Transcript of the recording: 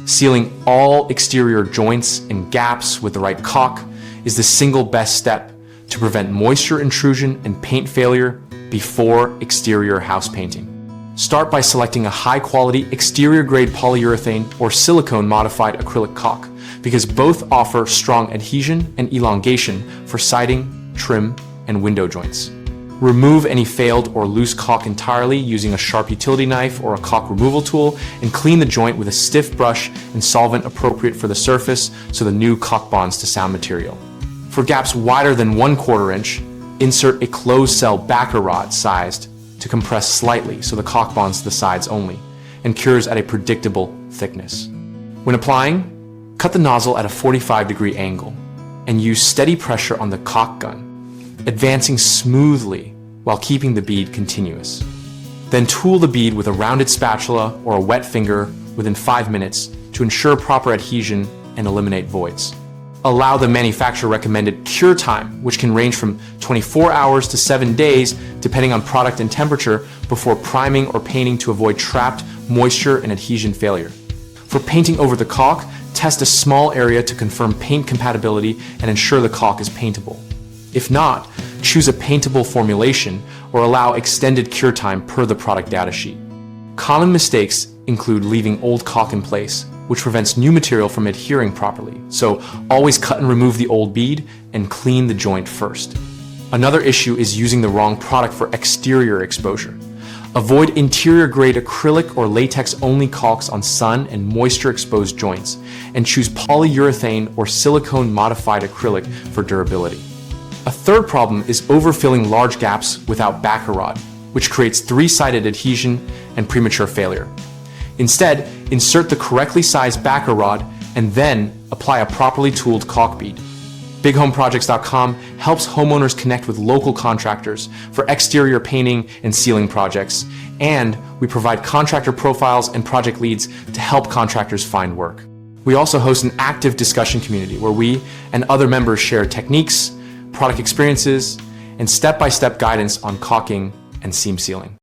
Sealing all exterior joints and gaps with the right caulk is the single best step to prevent moisture intrusion and paint failure before exterior house painting. Start by selecting a high-quality exterior-grade polyurethane or silicone-modified acrylic caulk, because both offer strong adhesion and elongation for siding, trim, and window joints. Remove any failed or loose caulk entirely using a sharp utility knife or a caulk removal tool, and clean the joint with a stiff brush and solvent appropriate for the surface so the new caulk bonds to sound material. For gaps wider than 1/4 inch, insert a closed cell backer rod sized to compress slightly so the caulk bonds to the sides only and cures at a predictable thickness. When applying, cut the nozzle at a 45-degree angle and use steady pressure on the caulk gun, advancing smoothly while keeping the bead continuous. Then tool the bead with a rounded spatula or a wet finger within 5 minutes to ensure proper adhesion and eliminate voids. Allow the manufacturer recommended cure time, which can range from 24 hours to 7 days depending on product and temperature, before priming or painting to avoid trapped moisture and adhesion failure. For painting over the caulk, test a small area to confirm paint compatibility and ensure the caulk is paintable. If not, choose a paintable formulation or allow extended cure time per the product datasheet. Common mistakes include leaving old caulk in place, which prevents new material from adhering properly, so always cut and remove the old bead and clean the joint first. Another issue is using the wrong product for exterior exposure. Avoid interior-grade acrylic or latex-only caulks on sun and moisture-exposed joints, and choose polyurethane or silicone-modified acrylic for durability. A third problem is overfilling large gaps without backer rod, which creates three-sided adhesion and premature failure. Instead, insert the correctly sized backer rod and then apply a properly tooled caulk bead. BigHomeProjects.com helps homeowners connect with local contractors for exterior painting and sealing projects, and we provide contractor profiles and project leads to help contractors find work. We also host an active discussion community where we and other members share techniques, product experiences, and step-by-step guidance on caulking and seam sealing.